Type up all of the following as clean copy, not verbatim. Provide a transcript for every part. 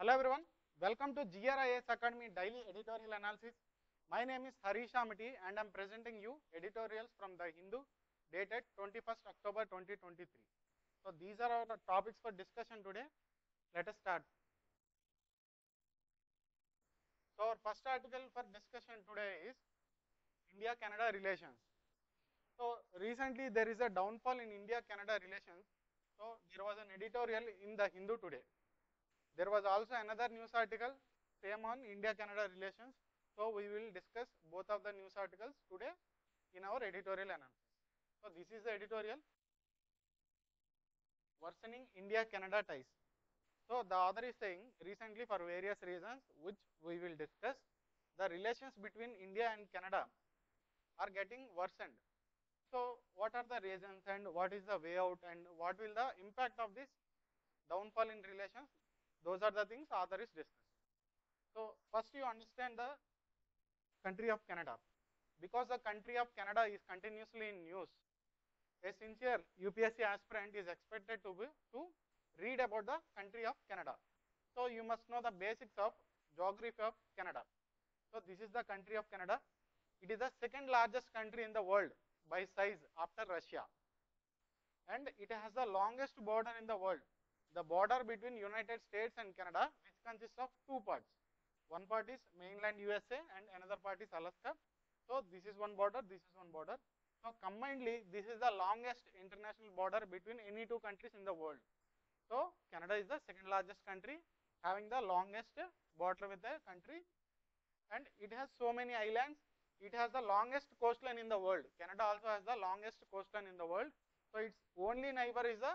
Hello everyone, welcome to GRIS Academy Daily Editorial Analysis. My name is Harish Amiti and I am presenting you editorials from the Hindu dated 21st October 2023. So these are our topics for discussion today. Let us start. So our first article for discussion today is India-Canada relations. So recently there is a downfall in India-Canada relations. So there was an editorial in the Hindu today. There was also another news article, same on India-Canada relations. So we will discuss both of the news articles today in our editorial analysis. So this is the editorial, worsening India-Canada ties. So the author is saying, recently for various reasons, which we will discuss, the relations between India and Canada are getting worsened. So what are the reasons and what is the way out and what will the impact of this downfall in relations? Those are the things author is discussing. So first you understand the country of Canada. Because the country of Canada is continuously in news, a sincere UPSC aspirant is expected to read about the country of Canada. So you must know the basics of geography of Canada. So this is the country of Canada. It is the second largest country in the world by size after Russia. And it has the longest border in the world. The border between United States and Canada, which consists of two parts. One part is mainland USA and another part is Alaska. So this is one border, this is one border. So combinedly, this is the longest international border between any two countries in the world. So Canada is the second largest country, having the longest border with the country, and it has so many islands. It has the longest coastline in the world. Canada also has the longest coastline in the world. So its only neighbor is the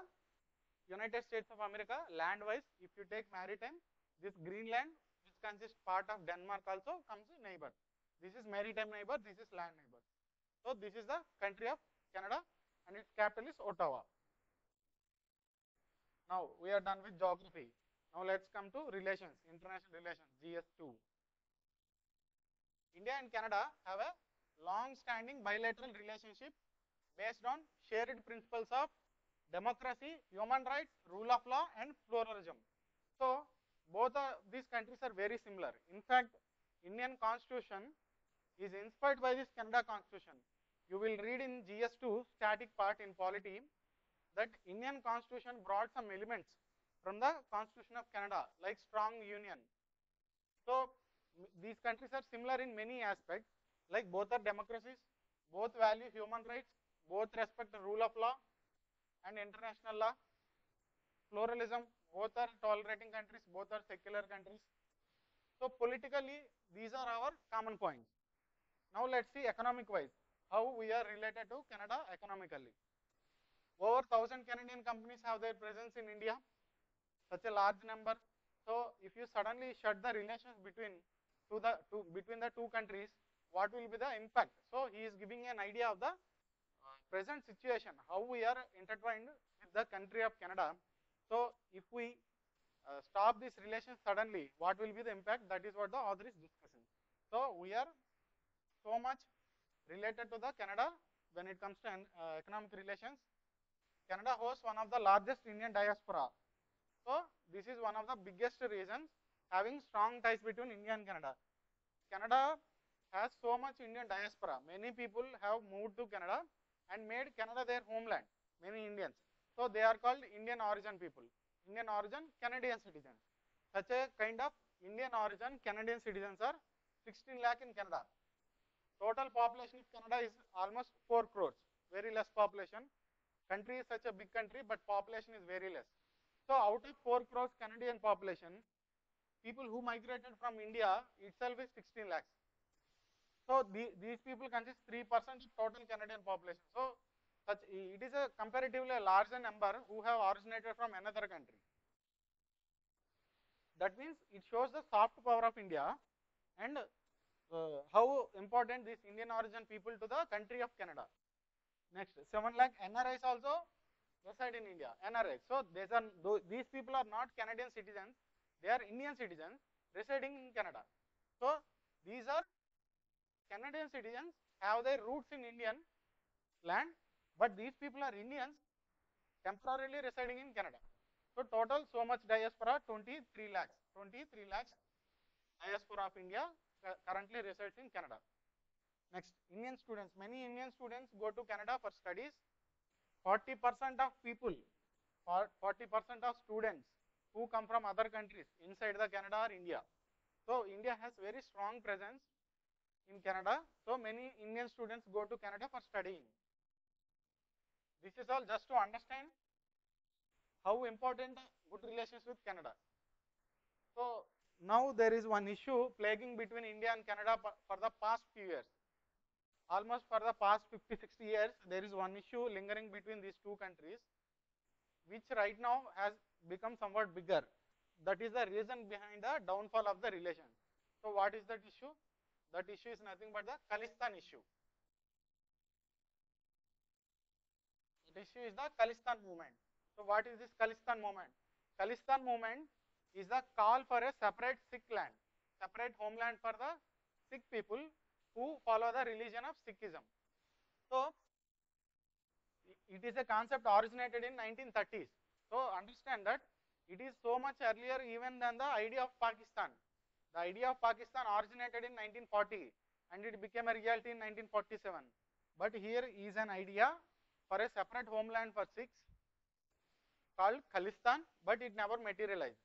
United States of America land-wise. If you take maritime, this Greenland, which consists part of Denmark, also comes neighbor. This is maritime neighbor, this is land neighbor. So this is the country of Canada and its capital is Ottawa. Now we are done with geography. Now let's come to relations, international relations, GS2. India and Canada have a long-standing bilateral relationship based on shared principles of democracy, human rights, rule of law, and pluralism. So both these countries are very similar. In fact, Indian Constitution is inspired by this Canada Constitution. You will read in GS2 static part in polity that Indian Constitution brought some elements from the Constitution of Canada, like strong union. So these countries are similar in many aspects, like both are democracies, both value human rights, both respect the rule of law and international law, pluralism, both are tolerating countries, both are secular countries. So politically, these are our common points. Now let's see economic wise, how we are related to Canada economically. Over 1,000 Canadian companies have their presence in India, such a large number. So if you suddenly shut the relations between the two countries, what will be the impact? So he is giving an idea of the present situation, how we are intertwined with the country of Canada. So if we stop this relation suddenly, what will be the impact? That is what the author is discussing. So we are so much related to the Canada when it comes to economic relations. Canada hosts one of the largest Indian diaspora. So this is one of the biggest reasons having strong ties between India and Canada. Canada has so much Indian diaspora. Many people have moved to Canada and made Canada their homeland, many Indians. So they are called Indian origin people. Indian origin Canadian citizens. Such a kind of Indian origin Canadian citizens are 16 lakh in Canada. Total population of Canada is almost 4 crores, very less population. Country is such a big country, but population is very less. So out of 4 crores Canadian population, people who migrated from India itself is 16 lakhs. So these people consist 3% of total Canadian population. So it is a comparatively larger number who have originated from another country. That means it shows the soft power of India and how important these Indian origin people to the country of Canada. Next, 7 lakh NRIs also reside in India, NRIs. So these people are not Canadian citizens, they are Indian citizens residing in Canada. So these are Canadian citizens, have their roots in Indian land, but these people are Indians temporarily residing in Canada. So total so much diaspora 23 lakhs. 23 lakhs diaspora of India currently resides in Canada. Next, Indian students. Many Indian students go to Canada for studies. 40% of people, 40% of students who come from other countries inside the Canada or India. So India has very strong presence in Canada. So many Indian students go to Canada for studying. This is all just to understand how important good relations with Canada. So now there is one issue plaguing between India and Canada for the past few years. Almost for the past 50-60 years, there is one issue lingering between these two countries, which right now has become somewhat bigger. That is the reason behind the downfall of the relation. So what is that issue? That issue is nothing but the Khalistan issue. The issue is the Khalistan movement. So what is this Khalistan movement? Khalistan movement is the call for a separate Sikh land, separate homeland for the Sikh people who follow the religion of Sikhism. So it is a concept originated in 1930s. So understand that it is so much earlier even than the idea of Pakistan. The idea of Pakistan originated in 1940 and it became a reality in 1947. But here is an idea for a separate homeland for Sikhs called Khalistan, but it never materialized.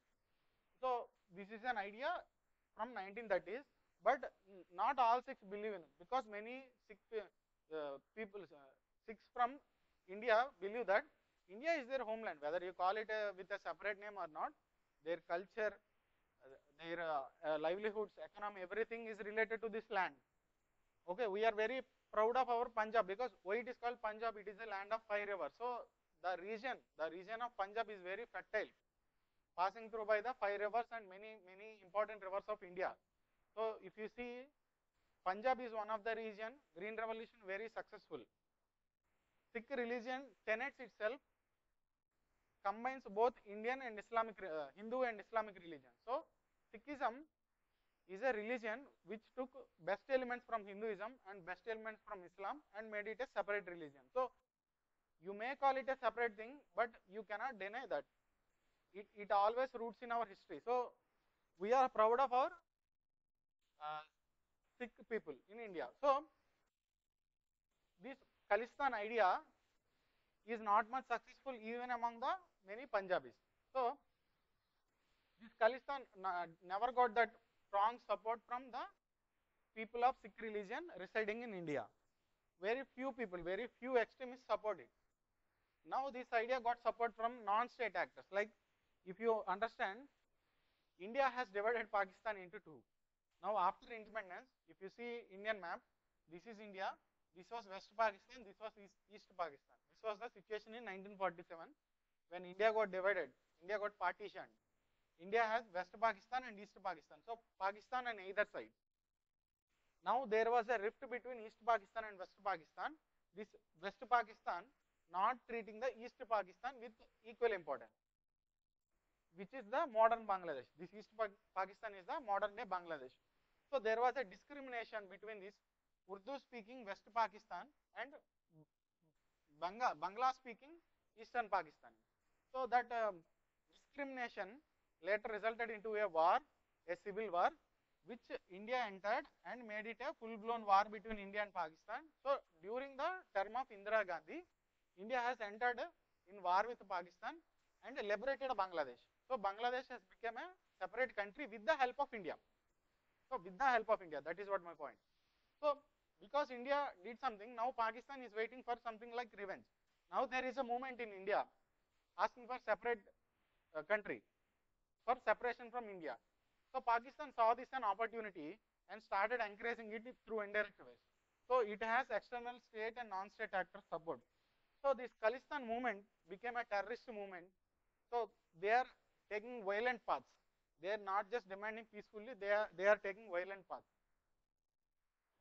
So this is an idea from 1930s, but not all Sikhs believe in it because many Sikh people, Sikhs from India believe that India is their homeland, whether you call it with a separate name or not. Their culture, their livelihoods, economy, everything is related to this land. Okay, we are very proud of our Punjab because why it is called Punjab? It is a land of 5 rivers. So the region of Punjab is very fertile, passing through by the 5 rivers and many important rivers of India. So if you see, Punjab is one of the region, Green Revolution very successful. Sikh religion tenets itself combines both Indian and Islamic, Hindu and Islamic religion. So Sikhism is a religion which took best elements from Hinduism and best elements from Islam and made it a separate religion. So you may call it a separate thing, but you cannot deny that it always roots in our history. So we are proud of our Sikh people in India. So this Khalistan idea is not much successful even among the many Punjabis. So this Khalistan never got that strong support from the people of Sikh religion residing in India. Very few people, very few extremists support it. Now this idea got support from non-state actors. Like if you understand, India has divided Pakistan into two. Now after independence, if you see Indian map, this is India, this was West Pakistan, this was East Pakistan. This was the situation in 1947 when India got divided, India got partitioned. India has West Pakistan and East Pakistan. So Pakistan on either side. Now there was a rift between East Pakistan and West Pakistan. This West Pakistan not treating the East Pakistan with equal importance, which is the modern Bangladesh. This East Pakistan is the modern day Bangladesh. So there was a discrimination between this Urdu speaking West Pakistan and Bangla speaking Eastern Pakistan. So that discrimination later resulted into a war, a civil war, which India entered and made it a full-blown war between India and Pakistan. So during the term of Indira Gandhi, India has entered in war with Pakistan and liberated Bangladesh. So Bangladesh has become a separate country with the help of India. So with the help of India, that is what my point. So because India did something, now Pakistan is waiting for something like revenge. Now there is a movement in India asking for separate country, for separation from India. So Pakistan saw this an opportunity and started encouraging it through indirect ways. So it has external state and non-state actors support. So this Khalistan movement became a terrorist movement. So they are taking violent paths. They are not just demanding peacefully, they are taking violent paths.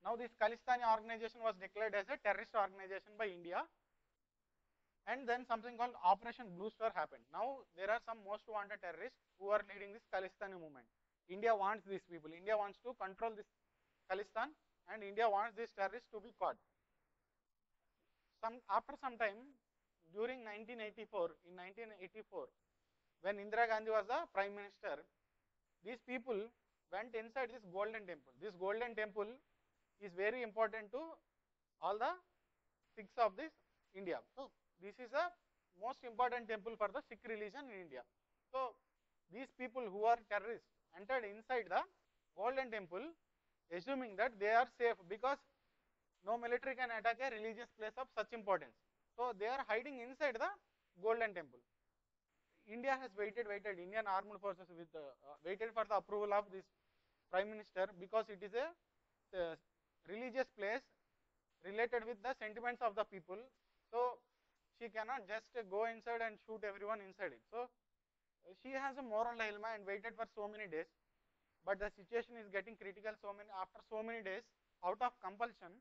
Now this Khalistani organization was declared as a terrorist organization by India, and then something called Operation Blue Star happened. Now there are some most wanted terrorists who are leading this Khalistani movement. India wants these people. India wants to control this Khalistan, and India wants these terrorists to be caught. After some time, during 1984, in 1984, when Indira Gandhi was the Prime Minister, these people went inside this golden temple. This golden temple is very important to all the Sikhs of this India. So this is the most important temple for the Sikh religion in India. So these people who are terrorists entered inside the golden temple, assuming that they are safe because no military can attack a religious place of such importance. So they are hiding inside the golden temple. India has waited, Indian armed forces waited for the approval of this Prime Minister because it is a religious place related with the sentiments of the people. So she cannot just go inside and shoot everyone inside it. So she has a moral dilemma and waited for so many days. But the situation is getting critical. After so many days, out of compulsion,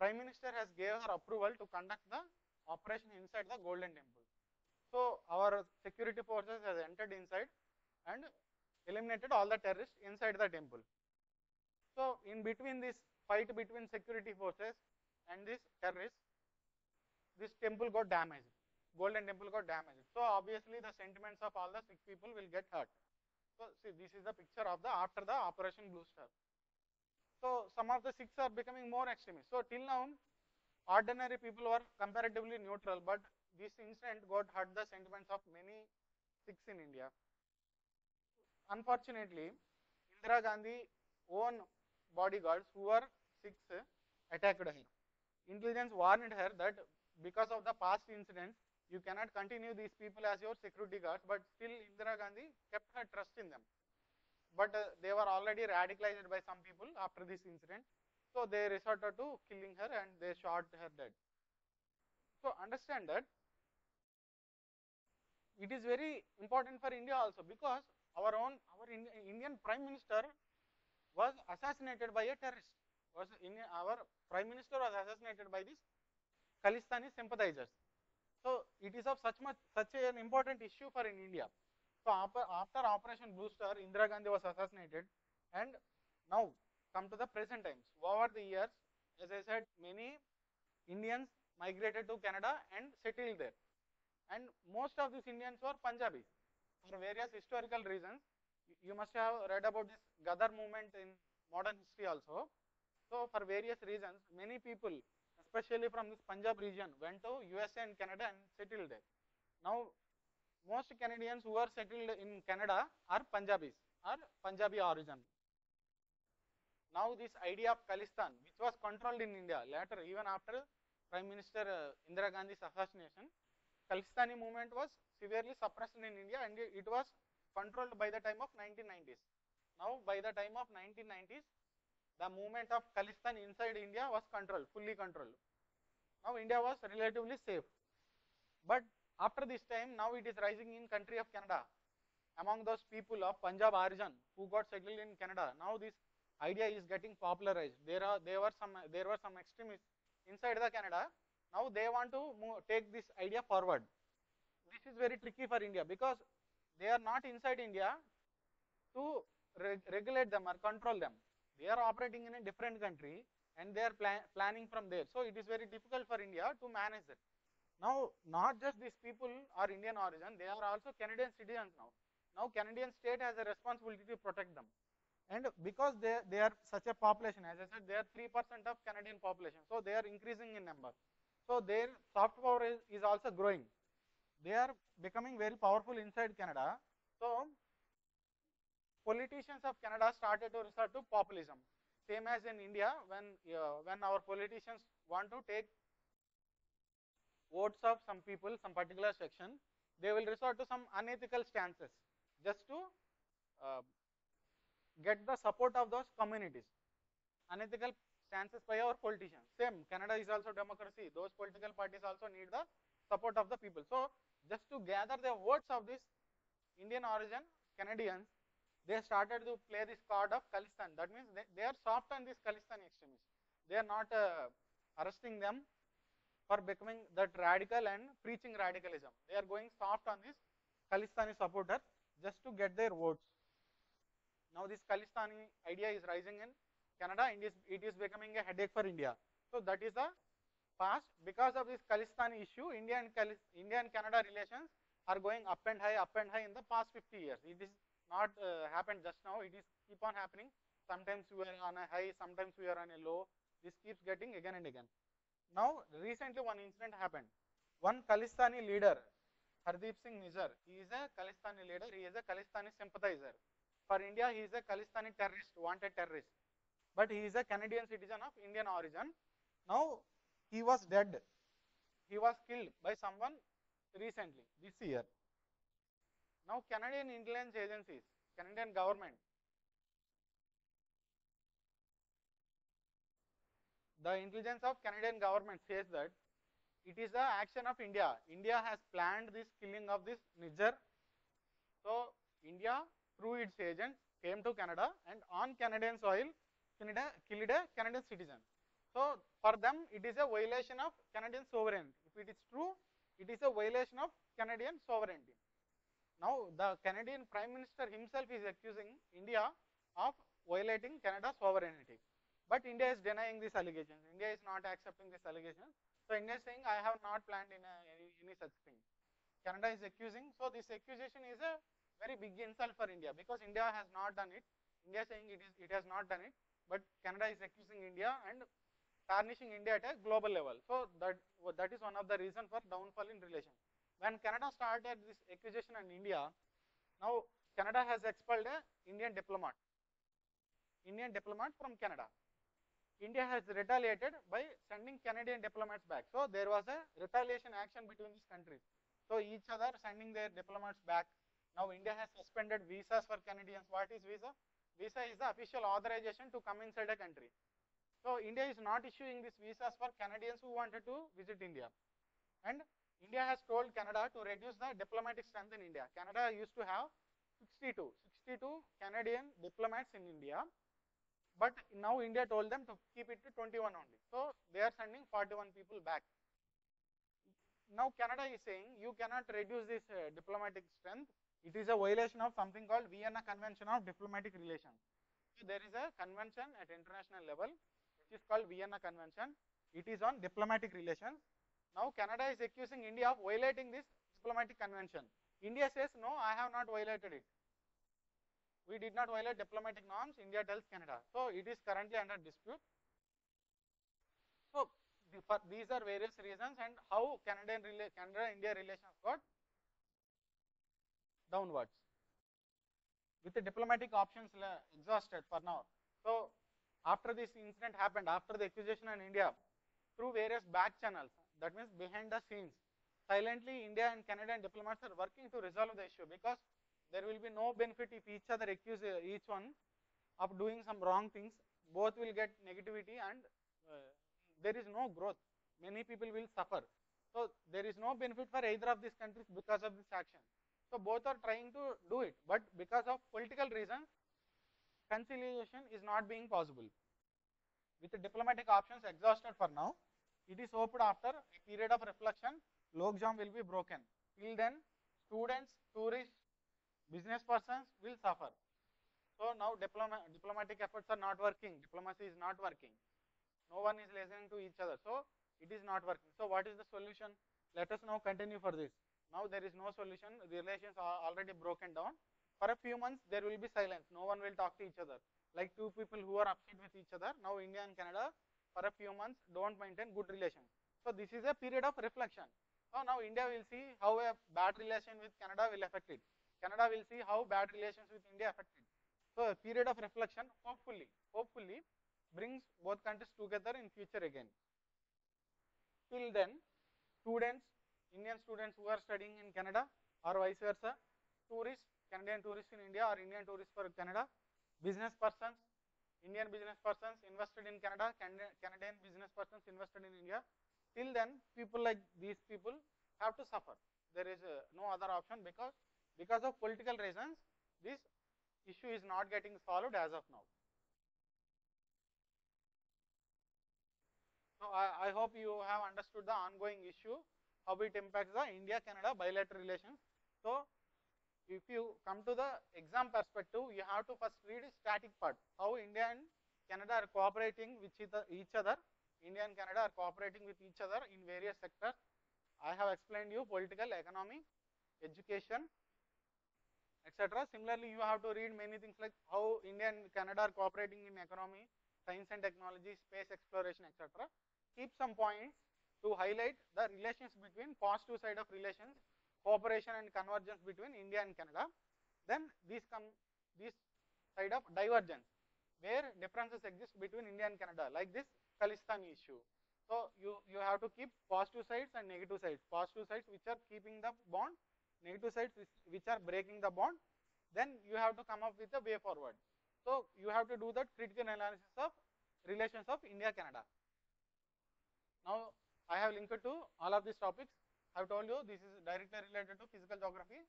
Prime Minister has gave her approval to conduct the operation inside the Golden Temple. So our security forces has entered inside and eliminated all the terrorists inside the temple. So in between this fight between security forces and these terrorists, this temple got damaged. Golden Temple got damaged. So obviously the sentiments of all the Sikh people will get hurt. So see, this is the picture of the after the Operation Blue Star. So some of the Sikhs are becoming more extremist. So till now, ordinary people were comparatively neutral, but this incident got hurt the sentiments of many Sikhs in India. Unfortunately, Indira Gandhi own bodyguards who were Sikhs attacked her. Intelligence warned her that because of the past incidents, you cannot continue these people as your security guards, but still Indira Gandhi kept her trust in them. But they were already radicalized by some people after this incident. So they resorted to killing her and they shot her dead. So understand that it is very important for India also because our Indian Prime Minister was assassinated by a terrorist. Our Prime Minister was assassinated by these Khalistani sympathizers. So it is of such an important issue for in India. So after Operation Blue Star, Indira Gandhi was assassinated, and now come to the present times. Over the years, as I said, many Indians migrated to Canada and settled there, and most of these Indians were Punjabis for various historical reasons. You must have read about this Gadar movement in modern history also. So for various reasons, many people, especially from this Punjab region, went to USA and Canada and settled there. Now, most Canadians who are settled in Canada are Punjabis or Punjabi origin. Now, this idea of Khalistan, which was controlled in India later, even after Prime Minister Indira Gandhi's assassination, Khalistani movement was severely suppressed in India and it was controlled by the time of 1990s. Now, by the time of 1990s, the movement of Khalistan inside India was controlled, fully controlled. Now India was relatively safe. But after this time, now it is rising in country of Canada. Among those people of Punjab origin who got settled in Canada, now this idea is getting popularized. There were some extremists inside the Canada. Now they want to take this idea forward. This is very tricky for India because they are not inside India to regulate them or control them. They are operating in a different country and they are planning from there. So it is very difficult for India to manage it. Now, not just these people are Indian origin, they are also Canadian citizens now. Now, Canadian state has a responsibility to protect them. And because they are such a population, as I said, they are 3% of Canadian population. So they are increasing in number. So their soft power is also growing. They are becoming very powerful inside Canada. So politicians of Canada started to resort to populism. Same as in India, when our politicians want to take votes of some people, some particular section, they will resort to some unethical stances just to uh, get the support of those communities. Unethical stances by our politicians. Same, Canada is also democracy. Those political parties also need the support of the people. So just to gather the votes of this Indian origin Canadians, they started to play this card of Khalistan. That means they are soft on these Khalistani extremists. They are not arresting them for becoming that radical and preaching radicalism. They are going soft on this Khalistani supporters just to get their votes. Now this Khalistani idea is rising in Canada and it is becoming a headache for India. So that is the past. Because of this Khalistani issue, India and Canada relations are going up and high in the past 50 years. It is not happened just now. It is keep on happening. Sometimes we are on a high, sometimes we are on a low. This keeps getting again and again. Now, recently one incident happened. One Khalistani leader, Hardeep Singh Nijjar, he is a Khalistani leader, he is a Khalistani sympathizer. For India, he is a Khalistani terrorist, wanted terrorist. But he is a Canadian citizen of Indian origin. Now, he was dead. He was killed by someone recently, this year. Now, Canadian intelligence agencies, Canadian government, the intelligence of Canadian government says that it is the action of India. India has planned this killing of this Nijjar. So, India through its agents came to Canada and on Canadian soil killed a Canadian citizen. So, for them it is a violation of Canadian sovereignty. If it is true, it is a violation of Canadian sovereignty. Now, the Canadian Prime Minister himself is accusing India of violating Canada's sovereignty. But India is denying these allegations. India is not accepting this allegation. So, India is saying, I have not planned in any such thing. Canada is accusing. So, this accusation is a very big insult for India because India has not done it. India is saying it has not done it, but Canada is accusing India and tarnishing India at a global level. So, that is one of the reasons for downfall in relations. When Canada started this accusation on India, now Canada has expelled a Indian diplomat from Canada. India has retaliated by sending Canadian diplomats back. So, there was a retaliation action between these countries. So, each other sending their diplomats back. Now, India has suspended visas for Canadians. What is visa? Visa is the official authorization to come inside a country. So, India is not issuing these visas for Canadians who wanted to visit India. And India has told Canada to reduce the diplomatic strength in India. Canada used to have 62 Canadian diplomats in India, but now India told them to keep it to 21 only. So, they are sending 41 people back. Now, Canada is saying you cannot reduce this diplomatic strength. It is a violation of something called Vienna Convention of Diplomatic Relations. So, there is a convention at international level which is called Vienna Convention. It is on diplomatic relations. Now, Canada is accusing India of violating this diplomatic convention. India says, no, I have not violated it. We did not violate diplomatic norms, India tells Canada. So, it is currently under dispute. So, these are various reasons and how Canada-India relations got downwards. With the diplomatic options exhausted for now. So, after this incident happened, after the accusation in India, through various back channels, that means behind the scenes, silently India and Canadian diplomats are working to resolve the issue because there will be no benefit if each other accuse each one of doing some wrong things. Both will get negativity and there is no growth. Many people will suffer. So, there is no benefit for either of these countries because of this action. So, both are trying to do it, but because of political reasons, conciliation is not being possible. With the diplomatic options exhausted for now, it is hoped after a period of reflection, logjam will be broken. Till then, students, tourists, business persons will suffer. So, now diplomatic efforts are not working, diplomacy is not working. No one is listening to each other. So, it is not working. So, what is the solution? Let us now continue for this. Now, there is no solution. The relations are already broken down. For a few months, there will be silence. No one will talk to each other. Like two people who are upset with each other. Now, India and Canada, for a few months, don't maintain good relations. So, this is a period of reflection. So, now India will see how a bad relation with Canada will affect it. Canada will see how bad relations with India affect it. So, a period of reflection, hopefully, brings both countries together in future again. Till then, students, Indian students who are studying in Canada or vice versa, tourists, Canadian tourists in India or Indian tourists for Canada, business persons, Indian business persons invested in Canada, Canadian business persons invested in India. Till then, people like these people have to suffer. There is no other option because of political reasons, this issue is not getting solved as of now. So, I hope you have understood the ongoing issue, how it impacts the India-Canada bilateral relations. So, if you come to the exam perspective, you have to first read the static part, how India and Canada are cooperating with each other. India and Canada are cooperating with each other in various sectors. I have explained you political, economy, education, etc. Similarly, you have to read many things like how India and Canada are cooperating in economy, science and technology, space exploration, etc. Keep some points to highlight the relations between positive side of relations, cooperation and convergence between India and Canada. Then this side of divergence, where differences exist between India and Canada, like this Khalistan issue. So you have to keep positive sides and negative sides. Positive sides which are keeping the bond, negative sides which are breaking the bond. Then you have to come up with a way forward. So you have to do that critical analysis of relations of India-Canada. Now I have linked to all of these topics. I have told you this is directly related to physical geography.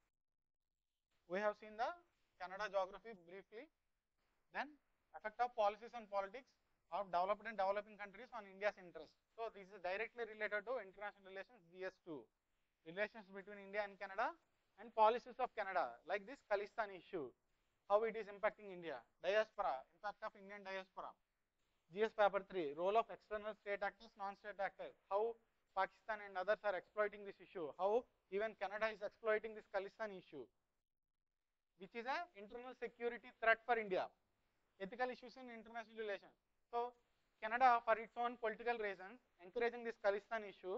We have seen the Canada geography briefly. Then effect of policies and politics of developed and developing countries on India's interest. So this is directly related to international relations GS2. Relations between India and Canada and policies of Canada, like this Khalistan issue, how it is impacting India. Diaspora, impact of Indian diaspora. GS paper 3, role of external state actors, non-state actors, how Pakistan and others are exploiting this issue, how even Canada is exploiting this Khalistan issue, which is an internal security threat for India. Ethical issues in international relations. So Canada, for its own political reasons, encouraging this Khalistan issue,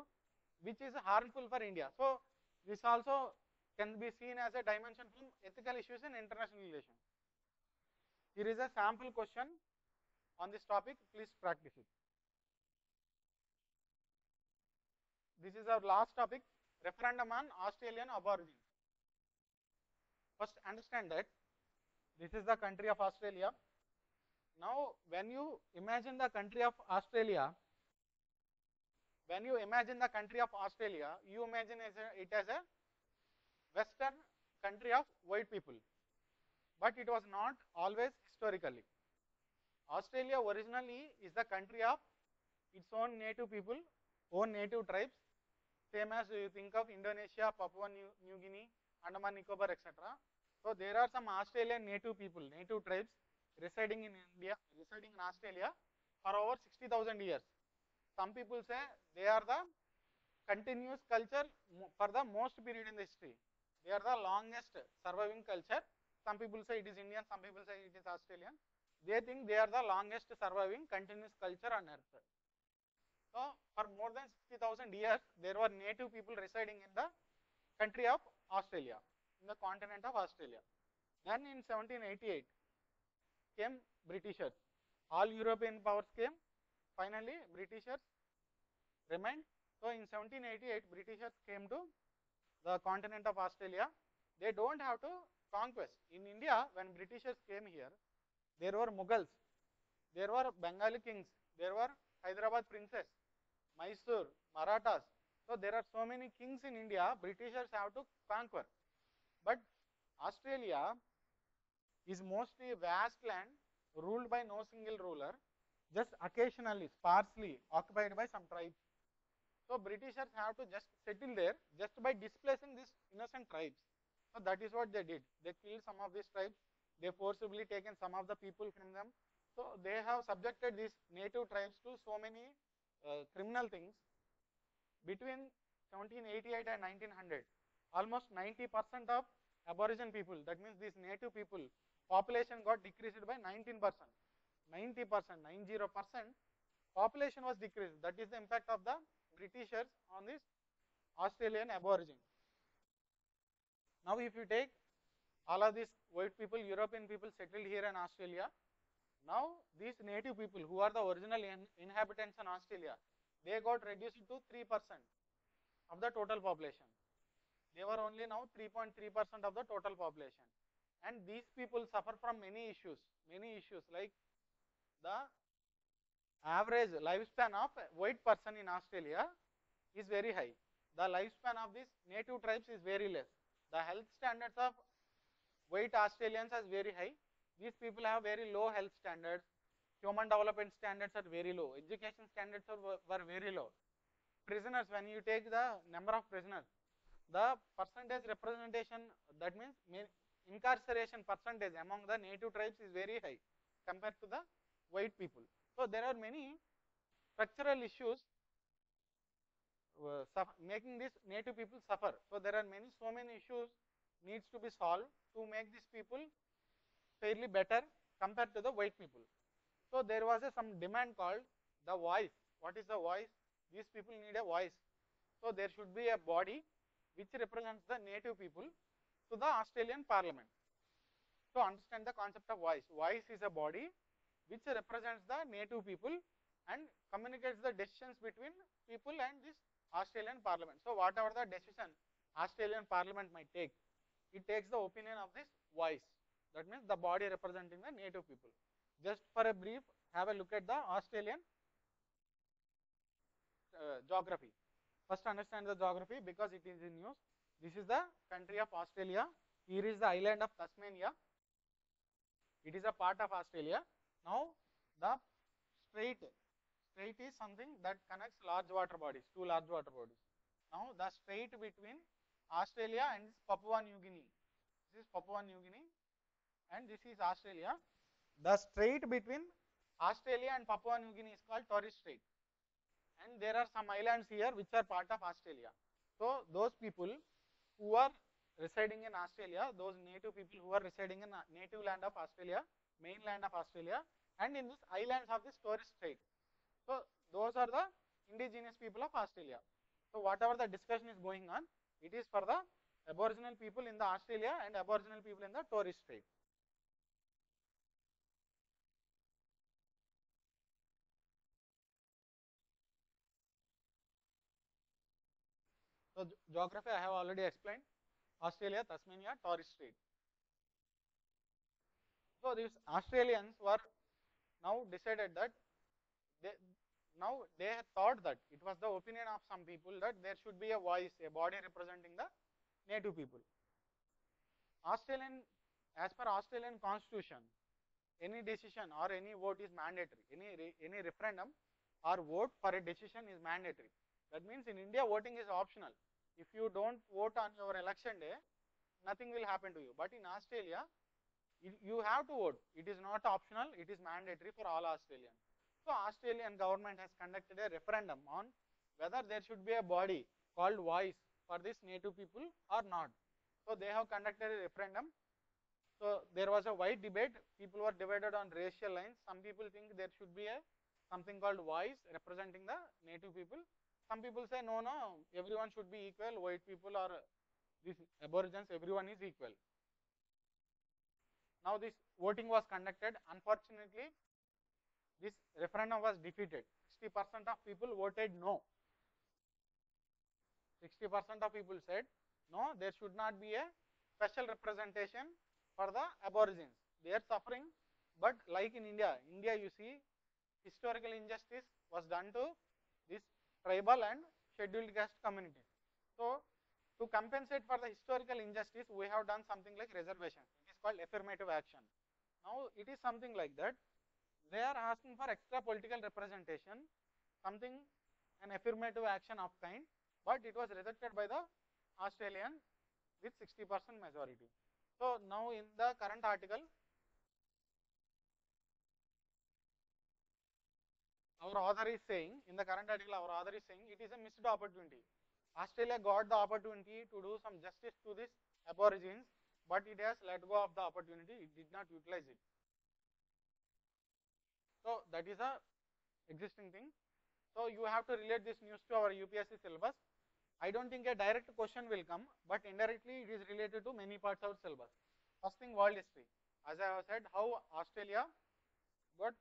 which is harmful for India. So this also can be seen as a dimension from ethical issues in international relations. Here is a sample question on this topic. Please practice it. This is our last topic, referendum on Australian aborigines. First, understand that this is the country of Australia. Now, when you imagine the country of Australia, you imagine it as a Western country of white people, but it was not always historically. Australia originally is the country of its own native people, own native tribes, same as you think of Indonesia, Papua New Guinea, Andaman Nicobar, etc. So there are some Australian native people, native tribes residing in India, residing in Australia for over 60,000 years. Some people say they are the continuous culture for the most period in the history. They are the longest surviving culture. Some people say it is Indian, some people say it is Australian. They think they are the longest surviving continuous culture on earth. So for more than 60,000 years, there were native people residing in the country of Australia, in the continent of Australia. Then in 1788 came Britishers. All European powers came. Finally, Britishers remained. So in 1788, Britishers came to the continent of Australia. They don't have to conquest. In India, when Britishers came here, there were Mughals, there were Bengali kings, there were Hyderabad princes, Mysore, Marathas. So there are so many kings in India, Britishers have to conquer. But Australia is mostly vast land ruled by no single ruler, just occasionally, sparsely occupied by some tribes. So Britishers have to just settle there just by displacing these innocent tribes. So that is what they did. They killed some of these tribes. They forcibly taken some of the people from them. So they have subjected these native tribes to so many criminal things. Between 1788 and 1900, almost 90% of Aboriginal people, that means these native people, population got decreased by 19%. 90%, 90%, population was decreased. That is the impact of the Britishers on this Australian Aborigines. Now, if you take all of these white people, European people settled here in Australia, now these native people who are the original inhabitants in Australia, they got reduced to 3% of the total population. They were only now 3.3% of the total population. And these people suffer from many issues like the average lifespan of a white person in Australia is very high. The lifespan of these native tribes is very less. The health standards of white Australians is very high. These people have very low health standards. Human development standards are very low. Education standards were very low. Prisoners, when you take the number of prisoners, the percentage representation, that means incarceration percentage among the native tribes is very high compared to the white people. So there are many structural issues making these native people suffer. So there are so many issues needs to be solved to make these people fairly better compared to the white people. So there was some demand called the voice. What is the voice? These people need a voice. So there should be a body which represents the native people to the Australian Parliament. To understand the concept of voice, voice is a body which represents the native people and communicates the decisions between people and this Australian Parliament. So whatever the decision Australian Parliament might take, it takes the opinion of this voice. That means the body representing the native people. Just for a brief, have a look at the Australian geography. First understand the geography because it is in news. This is the country of Australia. Here is the island of Tasmania. It is a part of Australia. Now the strait is something that connects large water bodies, two large water bodies. Now the strait between Australia and Papua New Guinea. This is Papua New Guinea and this is Australia. The strait between Australia and Papua New Guinea is called Torres Strait. And there are some islands here which are part of Australia. So those people who are residing in Australia, those native people who are residing in native land of Australia, mainland of Australia, and in this islands of this Torres Strait. So those are the indigenous people of Australia. So whatever the discussion is going on, it is for the Aboriginal people in the Australia and Aboriginal people in the Torres Strait. So geography I have already explained. Australia, Tasmania, Torres Strait. So these Australians were now decided that they thought that it was the opinion of some people that there should be a voice, a body representing the native people. As per Australian Constitution, any decision or any vote is mandatory. Any referendum or vote for a decision is mandatory. That means in India voting is optional. If you don't vote on your election day, nothing will happen to you. But in Australia, you have to vote. It is not optional. It is mandatory for all Australians. So Australian government has conducted a referendum on whether there should be a body called voice for these native people or not. So they have conducted a referendum. So there was a wide debate. People were divided on racial lines. Some people think there should be a something called voice representing the native people. Some people say no, everyone should be equal. White people or these aborigines, everyone is equal. Now this voting was conducted. Unfortunately, this referendum was defeated. 60% of people voted no. 60% of people said no, there should not be a special representation for the aborigines. They are suffering, but like in India you see historical injustice was done to this tribal and scheduled caste communities. So to compensate for the historical injustice, we have done something like reservation. It is called affirmative action. Now it is something like that. They are asking for extra political representation, something an affirmative action of kind, but it was rejected by the Australian with 60% majority. So now in the current article, our author is saying, in the current article, our author is saying it is a missed opportunity. Australia got the opportunity to do some justice to this aborigines, but it has let go of the opportunity. It did not utilize it. So that is a existing thing. So you have to relate this news to our UPSC syllabus. I don't think a direct question will come, but indirectly it is related to many parts of syllabus. First thing, world history. As I have said, how Australia got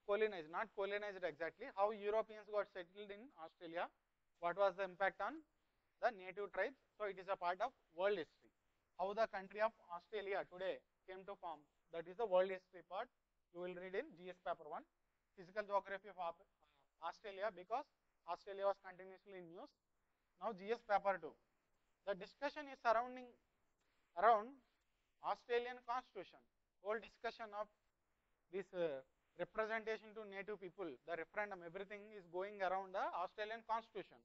colonized, not colonized exactly, how Europeans got settled in Australia, what was the impact on the native tribes. So it is a part of world history. How the country of Australia today came to form, that is the world history part. You will read in GS paper 1. Physical geography of Australia, because Australia was continuously in news. Now GS paper 2. The discussion is surrounding around Australian Constitution. Whole discussion of this representation to native people, the referendum, everything is going around the Australian Constitution.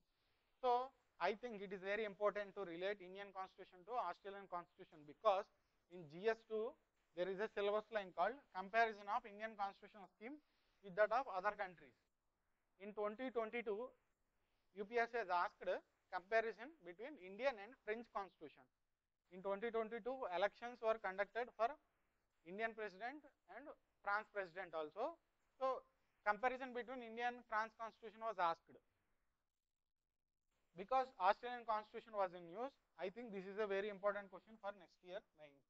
So I think it is very important to relate Indian Constitution to Australian Constitution, because in GS2 there is a syllabus line called comparison of Indian Constitutional scheme with that of other countries. In 2022, UPSC has asked comparison between Indian and French constitution. In 2022, elections were conducted for Indian president and France president also. So comparison between Indian and France constitution was asked. Because Australian constitution was in news, I think this is a very important question for next year mains.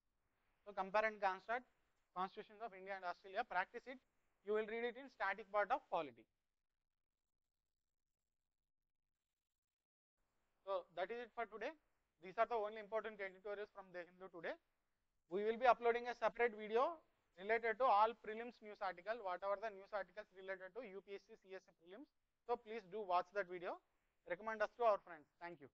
So compare and contrast constitutions of India and Australia, practice it. You will read it in static part of polity. So that is it for today. These are the only important editorials from the Hindu today. We will be uploading a separate video related to all prelims news article, whatever the news articles related to UPSC CSE prelims. So please do watch that video. Recommend us to our friends. Thank you.